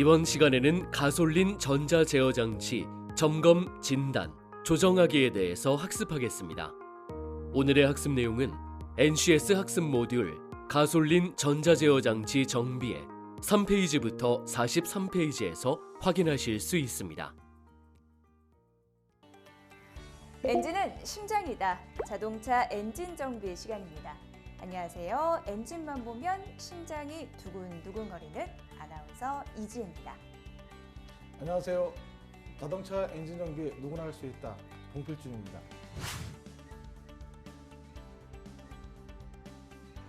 이번 시간에는 가솔린 전자제어장치 점검, 진단, 조정하기에 대해서 학습하겠습니다. 오늘의 학습 내용은 NCS 학습 모듈 가솔린 전자제어장치 정비의 3페이지부터 43페이지에서 확인하실 수 있습니다. 엔진은 심장이다. 자동차 엔진 정비의 시간입니다. 안녕하세요. 엔진만 보면 심장이 두근두근 거리는 아나운서 이지혜입니다. 안녕하세요. 자동차 엔진 정비 누구나 할 수 있다. 봉필준입니다.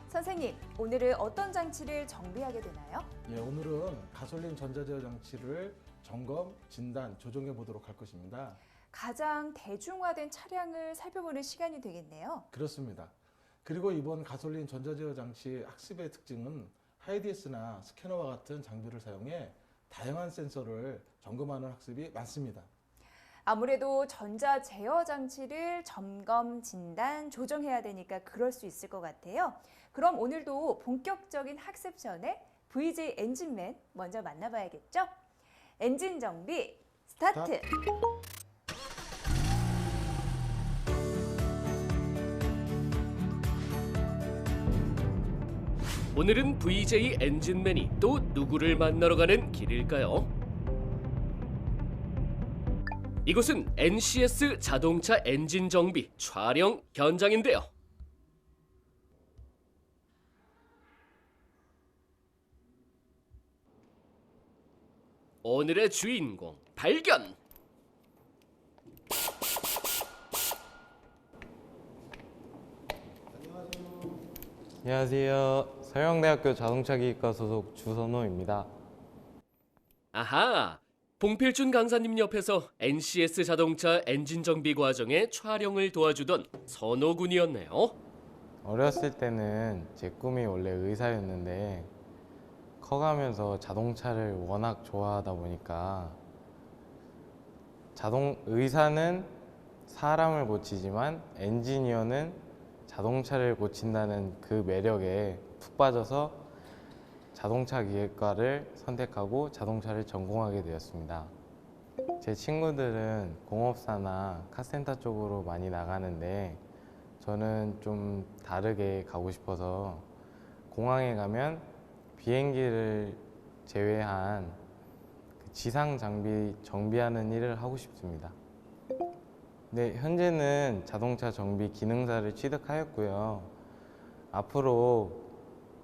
선생님, 오늘은 어떤 장치를 정비하게 되나요? 예, 오늘은 가솔린 전자제어 장치를 점검, 진단, 조정해 보도록 할 것입니다. 가장 대중화된 차량을 살펴보는 시간이 되겠네요. 그렇습니다. 그리고 이번 가솔린 전자제어 장치 학습의 특징은 하이디스나 스캐너와 같은 장비를 사용해 다양한 센서를 점검하는 학습이 많습니다. 아무래도 전자 제어 장치를 점검, 진단, 조정해야 되니까 그럴 수 있을 것 같아요. 그럼 오늘도 본격적인 학습 전에 VJ 엔진맨 먼저 만나봐야겠죠? 엔진 정비 스타트! 오늘은 VJ 엔진맨이 또 누구를 만나러 가는 길일까요? 이곳은 NCS 자동차 엔진 정비 촬영 현장인데요. 오늘의 주인공 발견! 안녕하세요. 서영대학교 자동차기계과 소속 주선호입니다. 아하! 봉필준 강사님 옆에서 NCS 자동차 엔진 정비 과정의 촬영을 도와주던 선호군이었네요. 어렸을 때는 제 꿈이 원래 의사였는데 커가면서 자동차를 워낙 좋아하다 보니까 의사는 사람을 고치지만 엔지니어는 자동차를 고친다는 그 매력에 푹 빠져서 자동차 기계과를 선택하고 자동차를 전공하게 되었습니다. 제 친구들은 공업사나 카센터 쪽으로 많이 나가는데 저는 좀 다르게 가고 싶어서 공항에 가면 비행기를 제외한 지상 장비 정비하는 일을 하고 싶습니다. 네, 현재는 자동차 정비 기능사를 취득하였고요. 앞으로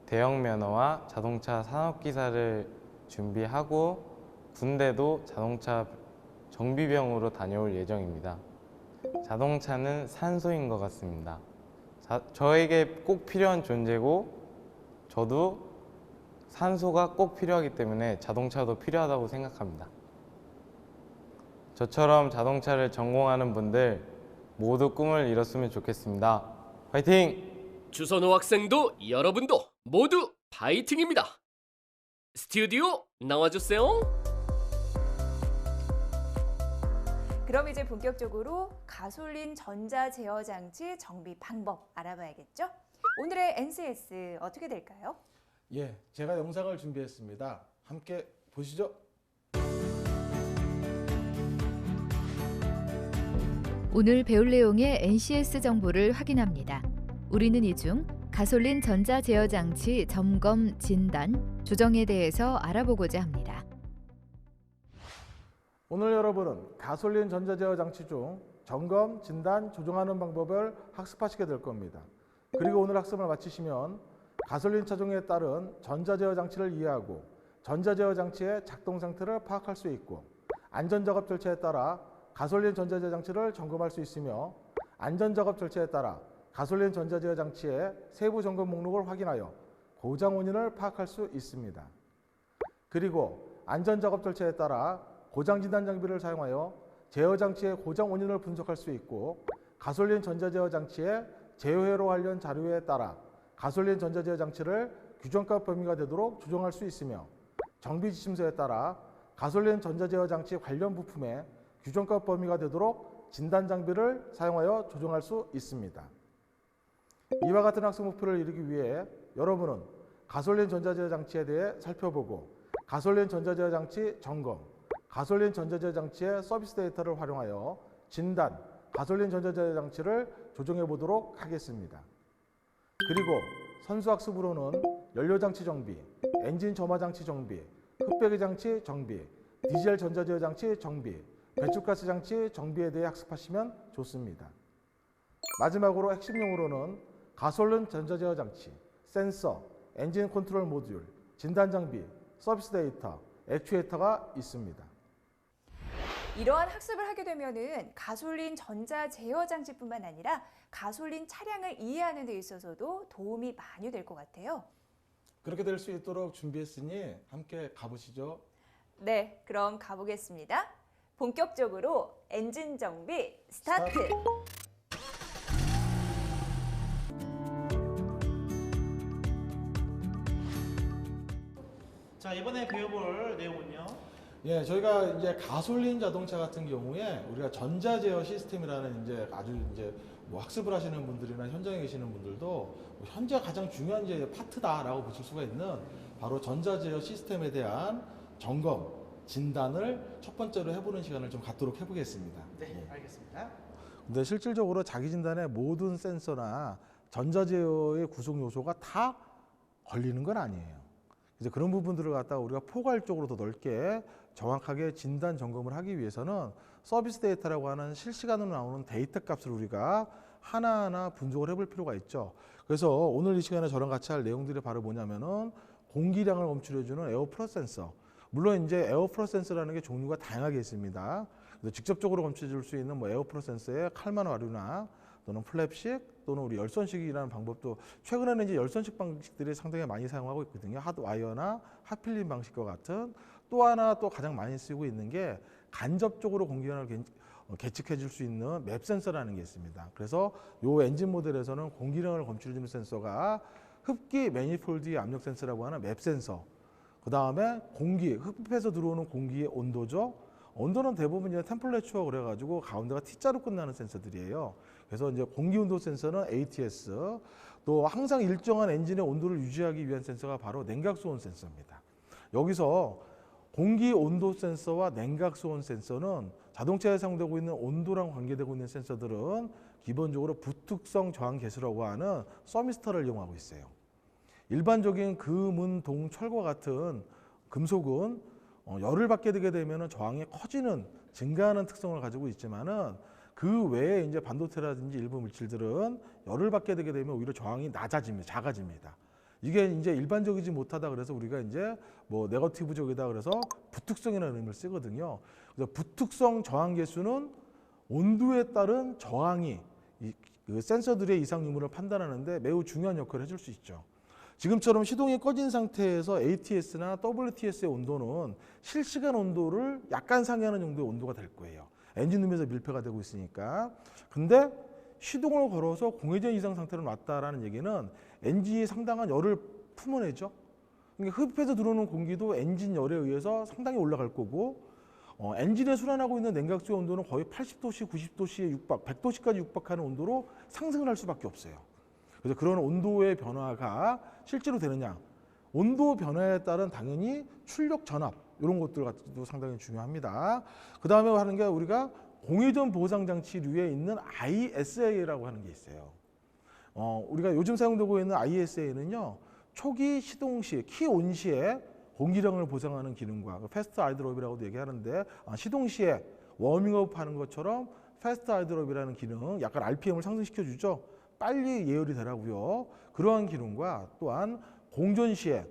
대형 면허와 자동차 산업기사를 준비하고 군대도 자동차 정비병으로 다녀올 예정입니다. 자동차는 산소인 것 같습니다. 저에게 꼭 필요한 존재고 저도 산소가 꼭 필요하기 때문에 자동차도 필요하다고 생각합니다. 저처럼 자동차를 전공하는 분들 모두 꿈을 이뤘으면 좋겠습니다. 화이팅! 주선호 학생도 여러분도 모두 파이팅입니다. 스튜디오 나와주세요. 그럼 이제 본격적으로 가솔린 전자 제어 장치 정비 방법 알아봐야겠죠? 오늘의 NCS 어떻게 될까요? 예, 제가 영상을 준비했습니다. 함께 보시죠. 오늘 배울 내용의 NCS 정보를 확인합니다. 우리는 이 중 가솔린 전자 제어 장치 점검, 진단, 조정에 대해서 알아보고자 합니다. 오늘 여러분은 가솔린 전자제어 장치 중 점검, 진단, 조정하는 방법을 학습하시게 될 겁니다. 그리고 오늘 학습을 마치시면 가솔린 차종에 따른 전자제어 장치를 이해하고 전자제어 장치의 작동 상태를 파악할 수 있고 안전작업 절차에 따라 가솔린 전자제어 장치를 점검할 수 있으며 안전작업 절차에 따라 가솔린 전자제어 장치의 세부 점검 목록을 확인하여 고장 원인을 파악할 수 있습니다. 그리고 안전작업 절차에 따라 고장 진단 장비를 사용하여 제어 장치의 고장 원인을 분석할 수 있고 가솔린 전자제어 장치의 제어회로 관련 자료에 따라 가솔린 전자제어 장치를 규정값 범위가 되도록 조정할 수 있으며 정비 지침서에 따라 가솔린 전자제어 장치 관련 부품의 규정값 범위가 되도록 진단 장비를 사용하여 조정할 수 있습니다. 이와 같은 학습 목표를 이루기 위해 여러분은 가솔린 전자제어 장치에 대해 살펴보고 가솔린 전자제어 장치 점검, 가솔린 전자제어 장치의 서비스 데이터를 활용하여 진단, 가솔린 전자제어 장치를 조정해 보도록 하겠습니다. 그리고 선수학습으로는 연료장치 정비, 엔진 점화장치 정비, 흡배기 장치 정비, 디젤 전자제어 장치 정비, 배출가스 장치 정비에 대해 학습하시면 좋습니다. 마지막으로 핵심용으로는 가솔린 전자제어 장치, 센서, 엔진 컨트롤 모듈, 진단 장비, 서비스 데이터, 액추에이터가 있습니다. 이러한 학습을 하게 되면은 가솔린 전자 제어 장치뿐만 아니라 가솔린 차량을 이해하는 데 있어서도 도움이 많이 될 것 같아요. 그렇게 될 수 있도록 준비했으니 함께 가보시죠. 네, 그럼 가보겠습니다. 본격적으로 엔진 정비 스타트! 자, 이번에 배워볼 내용은요. 예, 저희가 이제 가솔린 자동차 같은 경우에 우리가 전자 제어 시스템이라는 이제 아주 이제 뭐 학습을 하시는 분들이나 현장에 계시는 분들도 뭐 현재 가장 중요한 이제 파트다라고 보실 수가 있는 바로 전자 제어 시스템에 대한 점검, 진단을 첫 번째로 해보는 시간을 좀 갖도록 해보겠습니다. 네, 알겠습니다. 근데 실질적으로 자기 진단의 모든 센서나 전자 제어의 구성 요소가 다 걸리는 건 아니에요. 이제 그런 부분들을 갖다가 우리가 포괄적으로 더 넓게 정확하게 진단 점검을 하기 위해서는 서비스 데이터라고 하는 실시간으로 나오는 데이터 값을 우리가 하나하나 분석을 해볼 필요가 있죠. 그래서 오늘 이 시간에 저랑 같이 할 내용들이 바로 뭐냐면은 공기량을 검출해주는 에어프로 센서. 물론 이제 에어프로 센서라는 게 종류가 다양하게 있습니다. 그래서 직접적으로 검출해줄 수 있는 뭐 에어프로 센서의 칼만 와류나 또는 플랩식 또는 우리 열선식이라는 방법도 최근에는 이제 열선식 방식들이 상당히 많이 사용하고 있거든요. 핫와이어나 핫필름 방식과 같은. 또 하나 또 가장 많이 쓰고 있는 게 간접적으로 공기량을 계측해 줄 수 있는 맵 센서라는 게 있습니다. 그래서 이 엔진 모델에서는 공기량을 검출해 주는 센서가 흡기 매니폴드 압력 센서라고 하는 맵 센서, 그 다음에 공기, 흡입해서 들어오는 공기의 온도죠. 온도는 대부분 이제 템플레처 그래가지고 가운데가 T자로 끝나는 센서들이에요. 그래서 이제 공기 온도 센서는 ATS, 또 항상 일정한 엔진의 온도를 유지하기 위한 센서가 바로 냉각수온 센서입니다. 여기서 공기 온도 센서와 냉각수온 센서는 자동차에 사용되고 있는 온도랑 관계되고 있는 센서들은 기본적으로 부특성 저항 개수라고 하는 서미스터를 이용하고 있어요. 일반적인 금, 동, 철과 같은 금속은 열을 받게 되게 되면 저항이 커지는, 증가하는 특성을 가지고 있지만은 그 외에 이제 반도체라든지 일부 물질들은 열을 받게 되게 되면 오히려 저항이 낮아집니다. 작아집니다. 이게 이제 일반적이지 못하다 그래서 우리가 이제 뭐 네거티브적이다 그래서 부특성이라는 의미를 쓰거든요. 그래서 부특성 저항 개수는 온도에 따른 저항이 그 센서들의 이상 유무를 판단하는데 매우 중요한 역할을 해줄 수 있죠. 지금처럼 시동이 꺼진 상태에서 ATS나 WTS의 온도는 실시간 온도를 약간 상회하는 정도의 온도가 될 거예요. 엔진룸에서 밀폐가 되고 있으니까. 근데 시동을 걸어서 공회전 이상 상태로 놨다라는 얘기는 엔진이 상당한 열을 품어내죠. 그러니까 흡입해서 들어오는 공기도 엔진 열에 의해서 상당히 올라갈 거고, 엔진에 순환하고 있는 냉각수의 온도는 거의 80도씨, 90도씨에 육박, 100도씨까지 육박하는 온도로 상승을 할 수밖에 없어요. 그래서 그런 온도의 변화가 실제로 되느냐, 온도 변화에 따른 당연히 출력 전압 이런 것들 같도 상당히 중요합니다. 그 다음에 하는 게 우리가 공회전 보상 장치류에 있는 ISA라고 하는 게 있어요. 우리가 요즘 사용되고 있는 ISA는요, 초기 시동 시, 키온 시에 공기량을 보상하는 기능과 패스트 아이드롭이라고도 얘기하는데, 시동 시에 워밍업 하는 것처럼 패스트 아이드롭이라는 기능, 약간 RPM을 상승시켜 주죠. 빨리 예열이 되라고요. 그러한 기능과 또한 공전 시에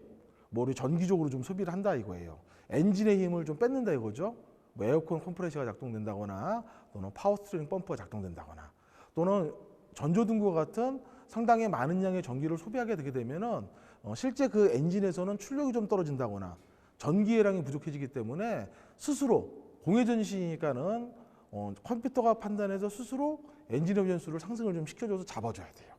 뭐 우리 전기적으로 좀 소비를 한다 이거예요. 엔진의 힘을 좀 뺏는다 이거죠. 뭐 에어컨 컴프레셔가 작동된다거나 또는 파워스트링 펌프가 작동된다거나 또는 전조등과 같은 상당히 많은 양의 전기를 소비하게 되게 되면은 실제 그 엔진에서는 출력이 좀 떨어진다거나 전기예량이 부족해지기 때문에 스스로 공회전시니까는 컴퓨터가 판단해서 스스로 엔진의 변수를 상승을 좀 시켜줘서 잡아줘야 돼요.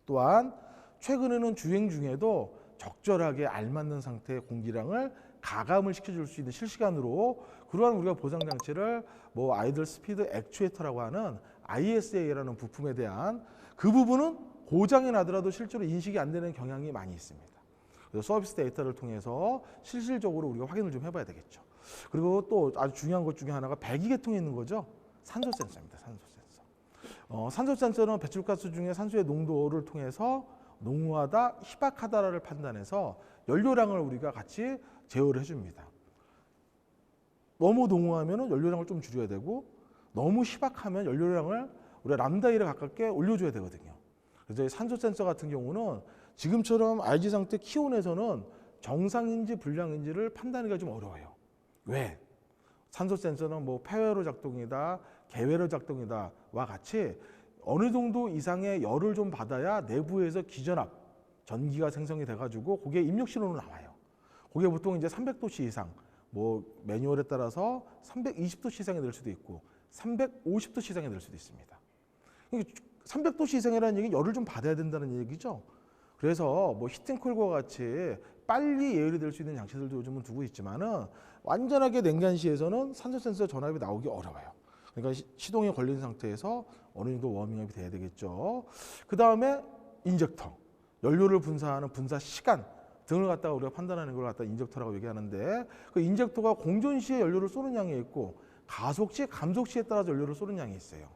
또한 최근에는 주행 중에도 적절하게 알맞는 상태의 공기량을 가감을 시켜줄 수 있는 실시간으로 그러한 우리가 보상 장치를 뭐 아이들 스피드 액추에이터라고 하는 ISA라는 부품에 대한 그 부분은 고장이 나더라도 실제로 인식이 안 되는 경향이 많이 있습니다. 그래서 서비스 데이터를 통해서 실질적으로 우리가 확인을 좀 해봐야 되겠죠. 그리고 또 아주 중요한 것 중에 하나가 배기계통에 있는 거죠. 산소 센서입니다. 산소 센서. 산소 센서는 배출가스 중에 산소의 농도를 통해서 농후하다, 희박하다를 판단해서 연료량을 우리가 같이 제어를 해줍니다. 너무 농후하면 연료량을 좀 줄여야 되고 너무 희박하면 연료량을 우리가 람다 1에 가깝게 올려줘야 되거든요. 그래서 이 산소 센서 같은 경우는 지금처럼 RG 상태 키온에서는 정상인지 불량인지를 판단하기가 좀 어려워요. 왜? 산소 센서는 뭐 폐회로 작동이다, 개회로 작동이다와 같이 어느 정도 이상의 열을 좀 받아야 내부에서 기전압, 전기가 생성이 돼가지고 그게 입력 신호로 나와요. 그게 보통 이제 300도씨 이상, 뭐 매뉴얼에 따라서 320도씨 이상이 될 수도 있고 350도씨 이상이 될 수도 있습니다. 300도씨 이상이라는 얘기는 열을 좀 받아야 된다는 얘기죠. 그래서 뭐 히팅콜과 같이 빨리 예열이 될 수 있는 장치들도 요즘은 두고 있지만은 완전하게 냉간시에서는 산소 센서 전압이 나오기 어려워요. 그러니까 시동이 걸린 상태에서 어느 정도 워밍업이 돼야 되겠죠. 그 다음에 인젝터, 연료를 분사하는 분사 시간 등을 갖다가 우리가 판단하는 걸 갖다 인젝터라고 얘기하는데 그 인젝터가 공전 시에 연료를 쏘는 양이 있고 가속 시, 감속 시에 따라서 연료를 쏘는 양이 있어요.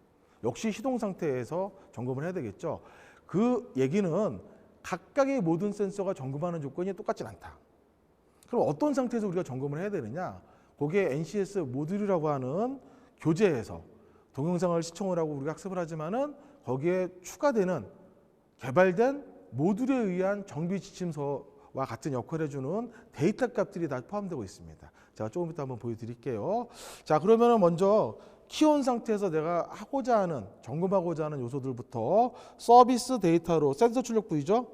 역시 시동 상태에서 점검을 해야 되겠죠. 그 얘기는 각각의 모든 센서가 점검하는 조건이 똑같진 않다. 그럼 어떤 상태에서 우리가 점검을 해야 되느냐? 그게 NCS 모듈이라고 하는 교재에서 동영상을 시청을 하고 우리가 학습을 하지만은 거기에 추가되는 개발된 모듈에 의한 정비 지침서와 같은 역할을 해주는 데이터 값들이 다 포함되고 있습니다. 제가 조금 이따 한번 보여드릴게요. 자, 그러면은 먼저 키온 상태에서 내가 하고자 하는, 점검하고자 하는 요소들부터 서비스 데이터로, 센서 출력 부위죠.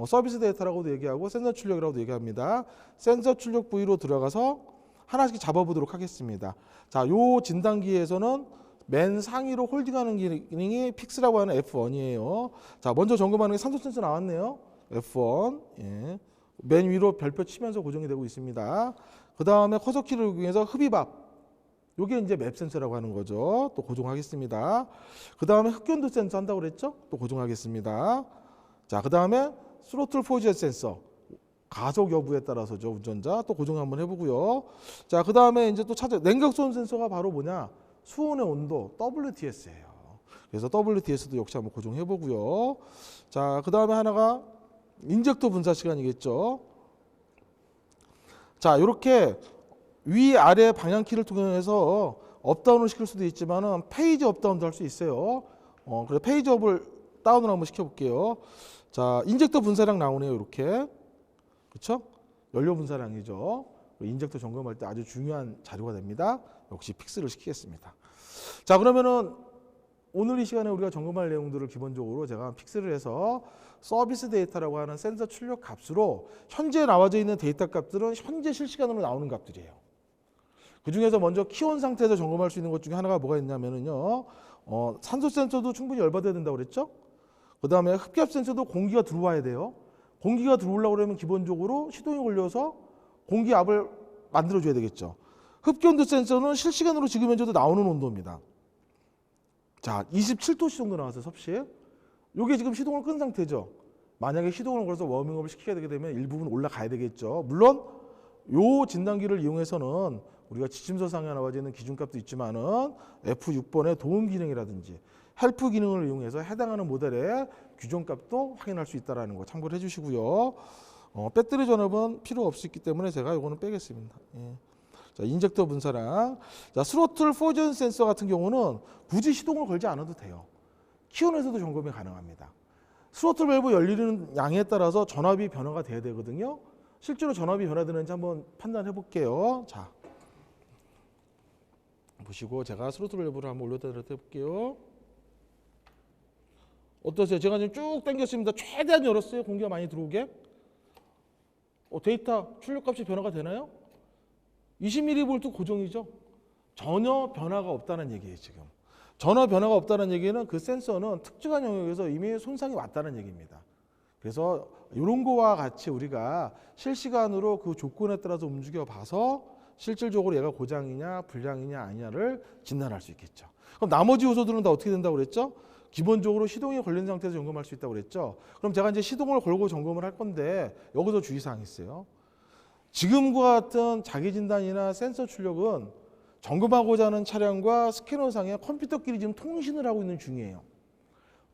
서비스 데이터라고도 얘기하고 센서 출력이라고도 얘기합니다. 센서 출력 부위로 들어가서 하나씩 잡아보도록 하겠습니다. 자, 요 진단기에서는 맨 상위로 홀딩하는 기능이 픽스라고 하는 F1이에요. 자, 먼저 점검하는 게 산소 센서 나왔네요. F1. 예. 맨 위로 별표 치면서 고정이 되고 있습니다. 그 다음에 커서 키를 이용해서 흡입압. 요게 이제 맵 센서라고 하는 거죠. 또 고정하겠습니다. 그 다음에 흡견도 센서 한다고 그랬죠? 또 고정하겠습니다. 자, 그 다음에 스로틀 포지션 센서. 가속 여부에 따라서죠, 운전자. 또 고정 한번 해보고요. 자, 그 다음에 이제 또 냉각수온 센서가 바로 뭐냐? 수온의 온도, WTS예요. 그래서 WTS도 역시 한번 고정해보고요. 자, 그 다음에 하나가 인젝터 분사 시간이겠죠. 자, 이렇게 위아래 방향키를 통해서 업다운을 시킬 수도 있지만은 페이지 업다운도 할 수 있어요. 그래서 페이지 업을 다운을 한번 시켜볼게요. 자, 인젝터 분사량 나오네요, 이렇게. 그렇죠? 연료 분사량이죠. 인젝터 점검할 때 아주 중요한 자료가 됩니다. 역시 픽스를 시키겠습니다. 자, 그러면은 오늘 이 시간에 우리가 점검할 내용들을 기본적으로 제가 픽스를 해서 서비스 데이터라고 하는 센서 출력 값으로 현재 나와져 있는 데이터 값들은 현재 실시간으로 나오는 값들이에요. 그 중에서 먼저 키온 상태에서 점검할 수 있는 것 중에 하나가 뭐가 있냐면은요, 산소 센서도 충분히 열받아야 된다고 그랬죠? 그 다음에 흡기압 센서도 공기가 들어와야 돼요. 공기가 들어오려고 그러면 기본적으로 시동이 걸려서 공기압을 만들어줘야 되겠죠. 흡기온도 센서는 실시간으로 지금 현재도 나오는 온도입니다. 자, 27도씨 정도 나왔어요, 섭씨. 이게 지금 시동을 끈 상태죠. 만약에 시동을 걸어서 워밍업을 시키게 되게 되면 일부분 올라가야 되겠죠. 물론 요 진단기를 이용해서는 우리가 지침서상에 나와 있는 기준값도 있지만은 F6번의 도움 기능이라든지 헬프 기능을 이용해서 해당하는 모델의 규정값도 확인할 수 있다는 거 참고를 해주시고요. 배터리 전압은 필요 없기 때문에 제가 이거는 빼겠습니다. 예. 자, 인젝터 분사량. 자, 스로틀 포지션 센서 같은 경우는 굳이 시동을 걸지 않아도 돼요. 키온에서도 점검이 가능합니다. 스로틀 밸브 열리는 양에 따라서 전압이 변화가 돼야 되거든요. 실제로 전압이 변화되는지 한번 판단해 볼게요. 자, 보시고 제가 스로틀 밸브를 한번 올렸다 내렸다 해볼게요. 어떠세요? 제가 지금 쭉 당겼습니다. 최대한 열었어요. 공기가 많이 들어오게. 데이터 출력값이 변화가 되나요? 20mV 고정이죠. 전혀 변화가 없다는 얘기예요, 지금. 전혀 변화가 없다는 얘기는 그 센서는 특정한 영역에서 이미 손상이 왔다는 얘기입니다. 그래서 이런 거와 같이 우리가 실시간으로 그 조건에 따라서 움직여 봐서 실질적으로 얘가 고장이냐 불량이냐 아니냐를 진단할 수 있겠죠. 그럼 나머지 요소들은 다 어떻게 된다고 그랬죠? 기본적으로 시동이 걸린 상태에서 점검할 수 있다고 그랬죠. 그럼 제가 이제 시동을 걸고 점검을 할 건데 여기서 주의사항이 있어요. 지금과 같은 자기진단이나 센서 출력은 점검하고자 하는 차량과 스캐너상의 컴퓨터끼리 지금 통신을 하고 있는 중이에요.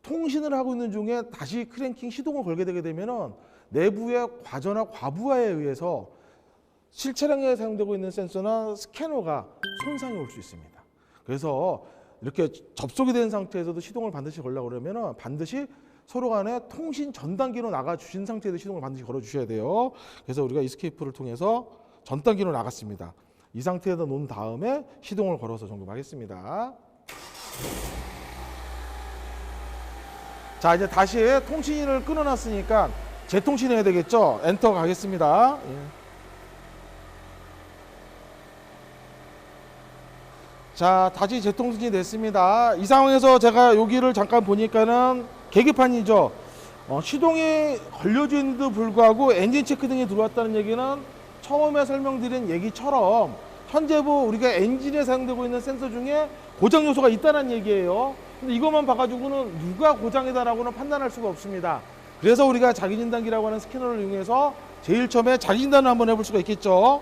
통신을 하고 있는 중에 다시 크랭킹 시동을 걸게 되게 되면은 내부의 과전화 과부하에 의해서 실차량에 사용되고 있는 센서나 스캐너가 손상이 올 수 있습니다. 그래서 이렇게 접속이 된 상태에서도 시동을 반드시 걸려고 그러면은 반드시 서로 간에 통신 전 단계로 나가 주신 상태에서 시동을 반드시 걸어 주셔야 돼요. 그래서 우리가 이스케이프를 통해서 전 단계로 나갔습니다. 이 상태에다 놓은 다음에 시동을 걸어서 점검하겠습니다. 자, 이제 다시 통신을 끊어놨으니까 재통신해야 되겠죠. 엔터 가겠습니다. 예. 자, 다시 재통신이 됐습니다. 이 상황에서 제가 여기를 잠깐 보니까는 계기판이죠. 시동이 걸려져 있는데도 불구하고 엔진 체크 등이 들어왔다는 얘기는 처음에 설명드린 얘기처럼 현재부 우리가 엔진에 사용되고 있는 센서 중에 고장 요소가 있다는 얘기예요. 근데 이것만 봐가지고는 누가 고장이다라고는 판단할 수가 없습니다. 그래서 우리가 자기진단기라고 하는 스캐너를 이용해서 제일 처음에 자기진단을 한번 해볼 수가 있겠죠.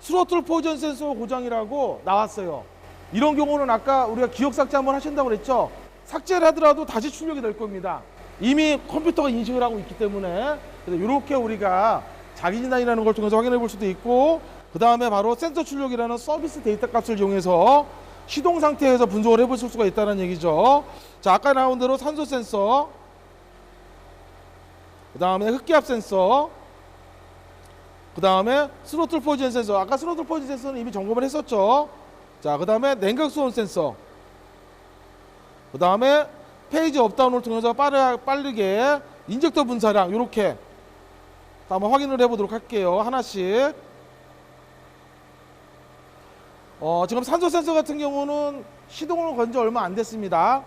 스로틀 포지션 센서 고장이라고 나왔어요. 이런 경우는 아까 우리가 기억 삭제 한번 하신다고 그랬죠. 삭제를 하더라도 다시 출력이 될 겁니다. 이미 컴퓨터가 인식을 하고 있기 때문에. 그래서 이렇게 우리가 자기진단이라는 걸 통해서 확인해 볼 수도 있고, 그 다음에 바로 센서 출력이라는 서비스 데이터 값을 이용해서 시동 상태에서 분석을 해볼 수가 있다는 얘기죠. 자, 아까 나온 대로 산소 센서, 그 다음에 흡기압 센서, 그 다음에 스로틀 포지션 센서. 아까 스로틀 포지션 센서는 이미 점검을 했었죠. 자, 그 다음에 냉각 수온 센서, 그 다음에 페이지 업다운을 통해서 빠르게 인젝터 분사량 이렇게 한번 확인을 해보도록 할게요. 하나씩. 지금 산소 센서 같은 경우는 시동을 건 지 얼마 안 됐습니다.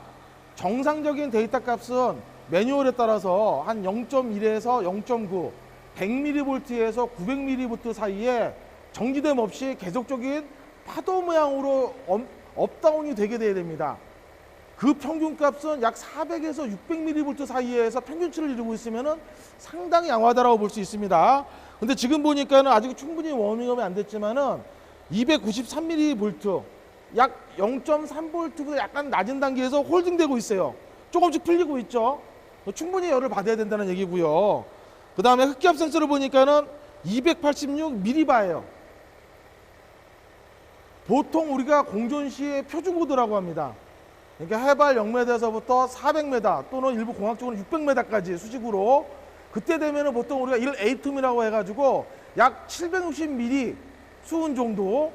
정상적인 데이터 값은 매뉴얼에 따라서 한 0.1에서 0.9 100mV에서 900mV 사이에 정지됨 없이 계속적인 파도 모양으로 업다운이 되게 돼야 됩니다. 그 평균값은 약 400에서 600mV 사이에서 평균치를 이루고 있으면 상당히 양호하다라고 볼 수 있습니다. 근데 지금 보니까는 아직 충분히 워밍업이 안 됐지만은 293mV, 약 0.3V보다 약간 낮은 단계에서 홀딩되고 있어요. 조금씩 풀리고 있죠. 충분히 열을 받아야 된다는 얘기고요. 그 다음에 흡기압 센서를 보니까는 286mB예요. 보통 우리가 공존 시의 표준 고도라고 합니다. 그러니까 해발 0m에서부터 400m 또는 일부 공학적으로 600m까지 수직으로, 그때 되면은 보통 우리가 1에이텀이라고 해가지고 약 760ml 수은 정도,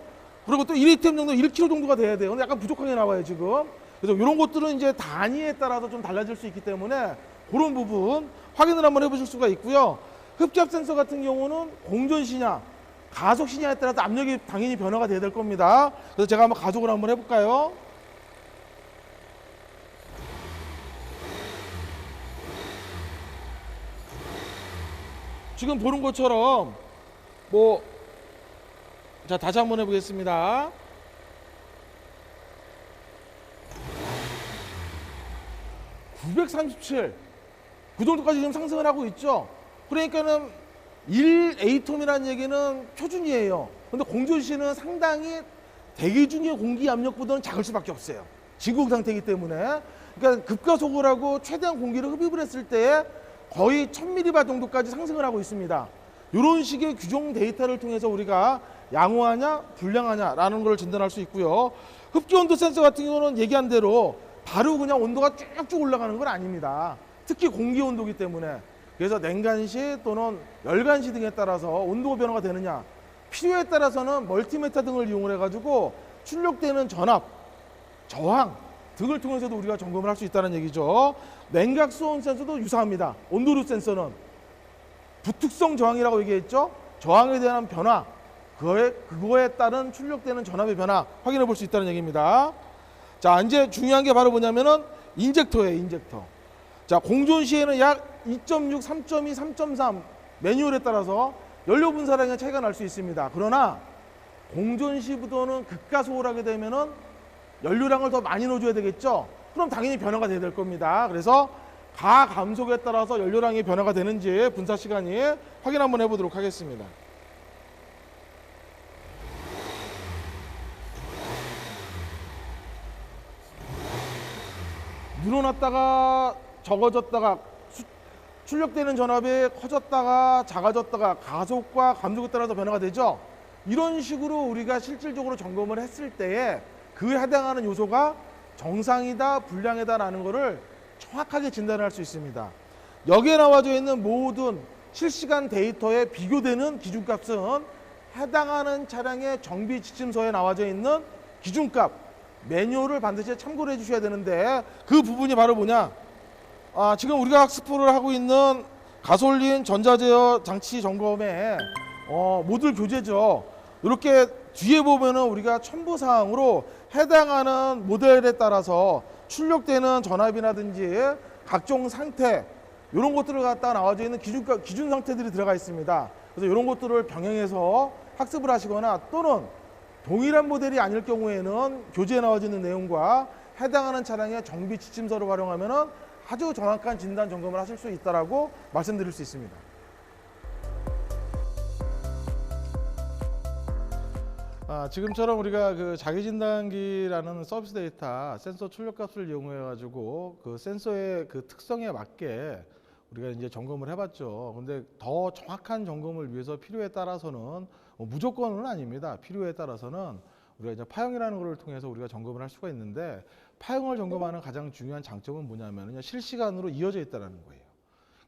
그리고 또 1에이텀 정도 1kg 정도가 돼야 돼요. 근데 약간 부족하게 나와요 지금. 그래서 이런 것들은 이제 단위에 따라서 좀 달라질 수 있기 때문에 그런 부분 확인을 한번 해보실 수가 있고요. 흡기압 센서 같은 경우는 공존 시냐 가속 시냐에 따라서 압력이 당연히 변화가 돼야 될 겁니다. 그래서 제가 한번 가속을 한번 해볼까요? 지금 보는 것처럼 자, 다시 한번 해보겠습니다. (937) 그 정도까지 지금 상승을 하고 있죠. 그러니까는 1에이톰이라는 얘기는 표준이에요. 근데 공존시는 상당히 대기 중의 공기 압력보다는 작을 수밖에 없어요. 진공 상태이기 때문에. 그러니까 급가속을 하고 최대한 공기를 흡입을 했을 때 거의 1000mV 정도까지 상승을 하고 있습니다. 이런 식의 규정 데이터를 통해서 우리가 양호하냐 불량하냐라는 걸 진단할 수 있고요. 흡기 온도 센서 같은 경우는 얘기한 대로 바로 그냥 온도가 쭉쭉 올라가는 건 아닙니다. 특히 공기 온도이기 때문에. 그래서 냉간시 또는 열간시 등에 따라서 온도 변화가 되느냐, 필요에 따라서는 멀티미터 등을 이용을 해가지고 출력되는 전압, 저항 등을 통해서도 우리가 점검을 할 수 있다는 얘기죠. 냉각 수온 센서도 유사합니다. 온도류 센서는 부특성 저항이라고 얘기했죠. 저항에 대한 변화, 그거에 따른 출력되는 전압의 변화 확인해 볼 수 있다는 얘기입니다. 자, 이제 중요한 게 바로 뭐냐면은 인젝터예요, 인젝터. 자, 공존 시에는 약 2.6, 3.2, 3.3 매뉴얼에 따라서 연료 분사량의 차이가 날 수 있습니다. 그러나 공존 시부터는 급가속을 하게 되면은 연료량을 더 많이 넣어줘야 되겠죠. 그럼 당연히 변화가 돼야 될 겁니다. 그래서 가 감속에 따라서 연료량이 변화가 되는지 분사 시간이 확인 한번 해보도록 하겠습니다. 늘어났다가 적어졌다가 출력되는 전압이 커졌다가 작아졌다가 가속과 감속에 따라서 변화가 되죠. 이런 식으로 우리가 실질적으로 점검을 했을 때에 그에 해당하는 요소가 정상이다 불량이다라는 것을 정확하게 진단할 수 있습니다. 여기에 나와져 있는 모든 실시간 데이터에 비교되는 기준값은 해당하는 차량의 정비 지침서에 나와져 있는 기준값 매뉴얼을 반드시 참고를 해주셔야 되는데 그 부분이 바로 뭐냐? 지금 우리가 학습을 하고 있는 가솔린 전자제어 장치 점검의 모듈 교재죠. 이렇게 뒤에 보면은 우리가 첨부 사항으로 해당하는 모델에 따라서 출력되는 전압이라든지 각종 상태 이런 것들을 갖다가 나와져 있는 기준 상태들이 들어가 있습니다. 그래서 이런 것들을 병행해서 학습을 하시거나 또는 동일한 모델이 아닐 경우에는 교재에 나와져 있는 내용과 해당하는 차량의 정비 지침서를 활용하면은 아주 정확한 진단 점검을 하실 수 있다라고 말씀드릴 수 있습니다. 지금처럼 우리가 그 자기진단기라는 서비스 데이터 센서 출력값을 이용해 가지고 그 센서의 그 특성에 맞게 우리가 이제 점검을 해봤죠. 근데 더 정확한 점검을 위해서 필요에 따라서는 무조건은 아닙니다. 필요에 따라서는 우리가 이제 파형이라는 것을 통해서 우리가 점검을 할 수가 있는데 파형을 점검하는 가장 중요한 장점은 뭐냐면요, 실시간으로 이어져 있다는 거예요.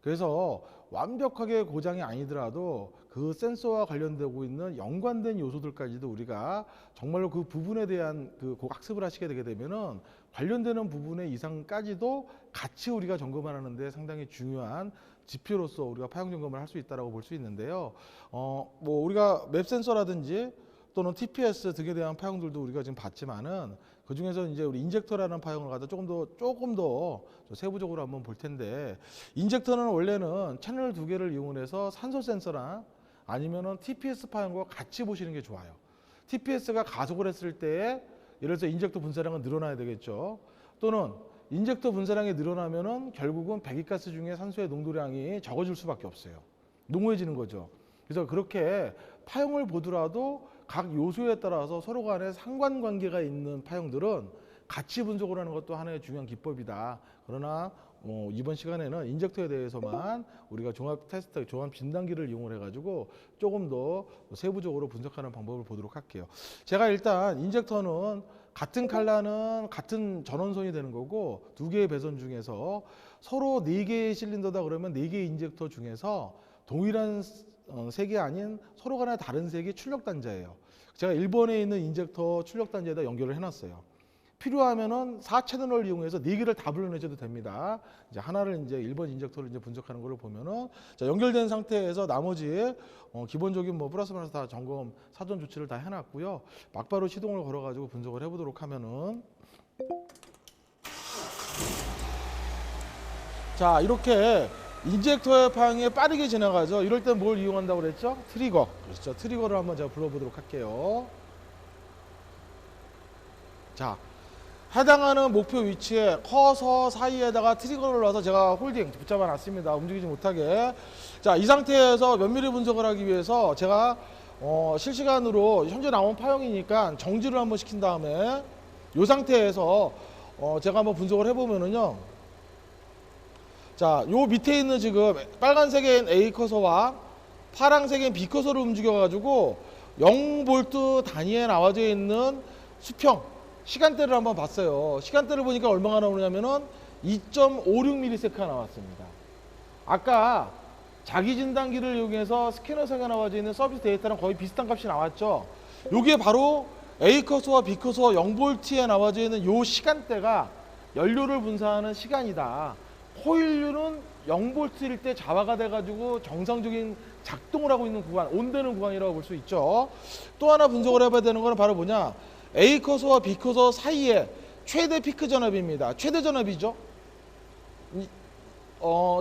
그래서 완벽하게 고장이 아니더라도 그 센서와 관련되고 있는 연관된 요소들까지도 우리가 정말로 그 부분에 대한 그 학습을 하시게 되게 되면은 관련되는 부분의 이상까지도 같이 우리가 점검을 하는데 상당히 중요한 지표로서 우리가 파형 점검을 할 수 있다라고 볼 수 있는데요. 뭐 우리가 맵 센서라든지 또는 TPS 등에 대한 파형들도 우리가 지금 봤지만은 그 중에서 이제 우리 인젝터라는 파형을 갖다 조금 더 세부적으로 한번 볼 텐데, 인젝터는 원래는 채널 두 개를 이용해서 산소 센서랑 아니면은 TPS 파형과 같이 보시는 게 좋아요. TPS가 가속을 했을 때 예를 들어서 인젝터 분사량은 늘어나야 되겠죠. 또는 인젝터 분사량이 늘어나면은 결국은 배기가스 중에 산소의 농도량이 적어질 수밖에 없어요. 농후해지는 거죠. 그래서 그렇게 파형을 보더라도 각 요소에 따라서 서로 간에 상관관계가 있는 파형들은 같이 분석을 하는 것도 하나의 중요한 기법이다. 그러나 이번 시간에는 인젝터에 대해서만 우리가 종합 테스트, 종합 진단기를 이용을 해가지고 조금 더 세부적으로 분석하는 방법을 보도록 할게요. 제가 일단 인젝터는 같은 칼라는 같은 전원선이 되는 거고 두 개의 배선 중에서 서로 네 개의 실린더다 그러면 네 개의 인젝터 중에서 동일한 색이 아닌 서로 간에 다른 색이 출력 단자예요. 제가 1번에 있는 인젝터 출력 단자에다 연결을 해놨어요. 필요하면은 4채널을 이용해서 4개를 다 불러내셔도 됩니다. 이제 하나를 이제 1번 인젝터를 이제 분석하는 걸로 보면은 자, 연결된 상태에서 나머지 기본적인 뭐 플러스 마이너스 다 점검 사전 조치를 다 해놨고요. 막바로 시동을 걸어가지고 분석을 해보도록 하면은 자, 이렇게 인젝터의 파형이 빠르게 지나가죠. 이럴 때 뭘 이용한다고 그랬죠? 트리거. 그렇죠. 트리거를 한번 제가 불러보도록 할게요. 자, 해당하는 목표 위치에 커서 사이에다가 트리거를 넣어서 제가 홀딩 붙잡아 놨습니다. 움직이지 못하게. 자, 이 상태에서 면밀히 분석을 하기 위해서 제가 실시간으로 현재 나온 파형이니까 정지를 한번 시킨 다음에 이 상태에서 제가 한번 분석을 해보면은요. 자, 요 밑에 있는 지금 빨간색엔 A 커서와 파란색엔 B 커서를 움직여가지고 0V 단위에 나와져 있는 수평 시간대를 한번 봤어요. 시간대를 보니까 얼마가 나오냐면은 2.56ms가 나왔습니다. 아까 자기 진단기를 이용해서 스캐너상에 나와져 있는 서비스 데이터랑 거의 비슷한 값이 나왔죠. 요게 바로 A 커서와 B 커서 0V에 나와져 있는 요 시간대가 연료를 분사하는 시간이다. 코일류는 0V일 때 자화가 돼가지고 정상적인 작동을 하고 있는 구간, 온되는 구간이라고 볼 수 있죠. 또 하나 분석을 해봐야 되는 거는 바로 뭐냐? A 커서와 B 커서 사이에 최대 피크 전압입니다. 최대 전압이죠.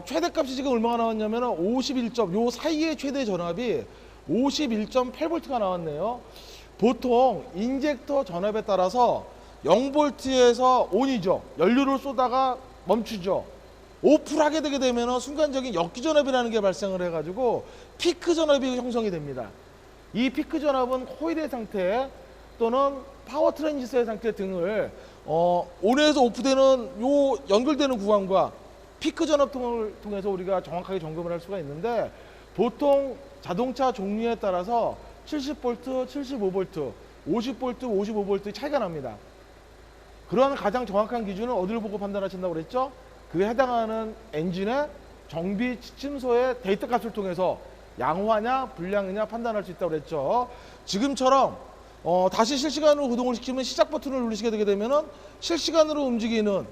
최대값이 지금 얼마가 나왔냐면 51점, 요 사이의 최대 전압이 51.8V가 나왔네요. 보통 인젝터 전압에 따라서 0볼트에서 온이죠. 연료를 쏘다가 멈추죠. 오프를 하게 되게 되면 순간적인 역기 전압이라는 게 발생을 해가지고 피크 전압이 형성이 됩니다. 이 피크 전압은 코일의 상태 또는 파워 트랜지스터의 상태 등을 온에서 오프되는 요 연결되는 구간과 피크 전압통을 통해서 우리가 정확하게 점검을 할 수가 있는데, 보통 자동차 종류에 따라서 70V, 75V, 50V, 55V 차이가 납니다. 그런 가장 정확한 기준은 어디를 보고 판단하신다고 그랬죠? 그에 해당하는 엔진의 정비 지침서의 데이터 값을 통해서 양호하냐 불량이냐 판단할 수 있다고 그랬죠. 지금처럼 다시 실시간으로 구동을 시키면 시작 버튼을 누르시게 되게 되면은 실시간으로 움직이는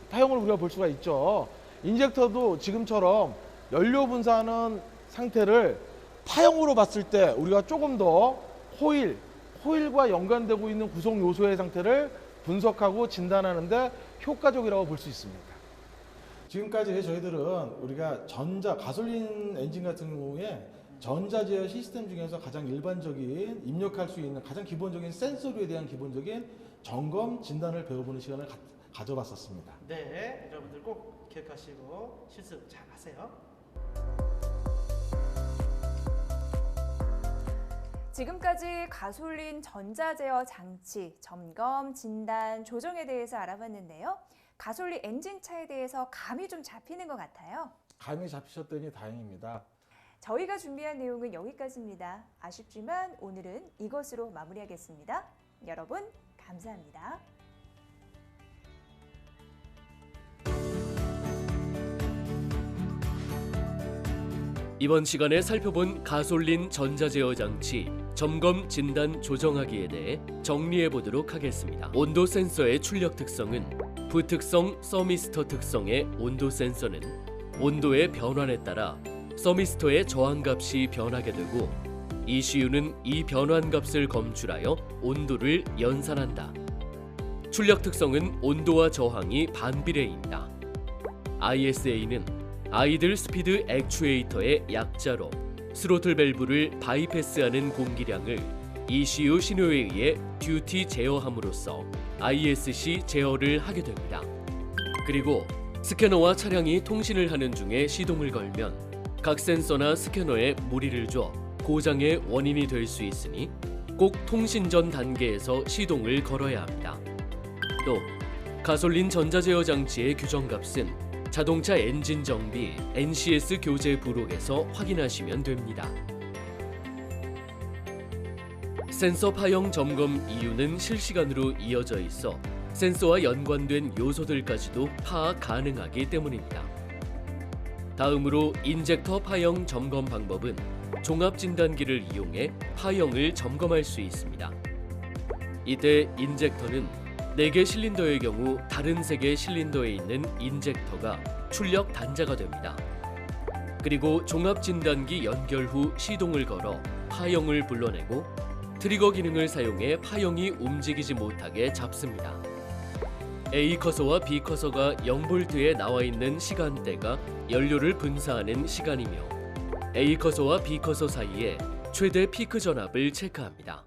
파형을 우리가 볼 수가 있죠. 인젝터도 지금처럼 연료 분사하는 상태를 파형으로 봤을 때 우리가 조금 더 코일과 연관되고 있는 구성 요소의 상태를 분석하고 진단하는데 효과적이라고 볼 수 있습니다. 지금까지 저희들은 우리가 가솔린 엔진 같은 경우에 전자 제어 시스템 중에서 가장 일반적인 입력할 수 있는 가장 기본적인 센서류에 대한 기본적인 점검, 진단을 배워보는 시간을 가져봤었습니다. 네, 여러분들 꼭 기억하시고 실습 잘 하세요. 지금까지 가솔린 전자 제어 장치 점검, 진단, 조정에 대해서 알아봤는데요. 가솔린 엔진차에 대해서 감이 좀 잡히는 것 같아요. 감이 잡히셨더니 다행입니다. 저희가 준비한 내용은 여기까지입니다. 아쉽지만 오늘은 이것으로 마무리하겠습니다. 여러분 감사합니다. 이번 시간에 살펴본 가솔린 전자제어 장치 점검, 진단, 조정하기에 대해 정리해 보도록 하겠습니다. 온도 센서의 출력 특성은 부특성 서미스터 특성의 온도 센서는 온도의 변환에 따라 서미스터의 저항값이 변하게 되고 ECU는 이 변환값을 검출하여 온도를 연산한다. 출력 특성은 온도와 저항이 반비례입니다. ISA는 아이들 스피드 액추에이터의 약자로 스로틀 밸브를 바이패스하는 공기량을 ECU 신호에 의해 듀티 제어함으로써 ISC 제어를 하게 됩니다. 그리고 스캐너와 차량이 통신을 하는 중에 시동을 걸면 각 센서나 스캐너에 무리를 줘 고장의 원인이 될 수 있으니 꼭 통신 전 단계에서 시동을 걸어야 합니다. 또 가솔린 전자제어 장치의 규정값은 자동차 엔진 정비 NCS 교재 부록에서 확인하시면 됩니다. 센서 파형 점검 이유는 실시간으로 이어져 있어 센서와 연관된 요소들까지도 파악 가능하기 때문입니다. 다음으로 인젝터 파형 점검 방법은 종합 진단기를 이용해 파형을 점검할 수 있습니다. 이때 인젝터는 4개 실린더의 경우 다른 3개 실린더에 있는 인젝터가 출력 단자가 됩니다. 그리고 종합 진단기 연결 후 시동을 걸어 파형을 불러내고 트리거 기능을 사용해 파형이 움직이지 못하게 잡습니다. A 커서와 B 커서가 0V에 나와 있는 시간대가 연료를 분사하는 시간이며 A 커서와 B 커서 사이에 최대 피크 전압을 체크합니다.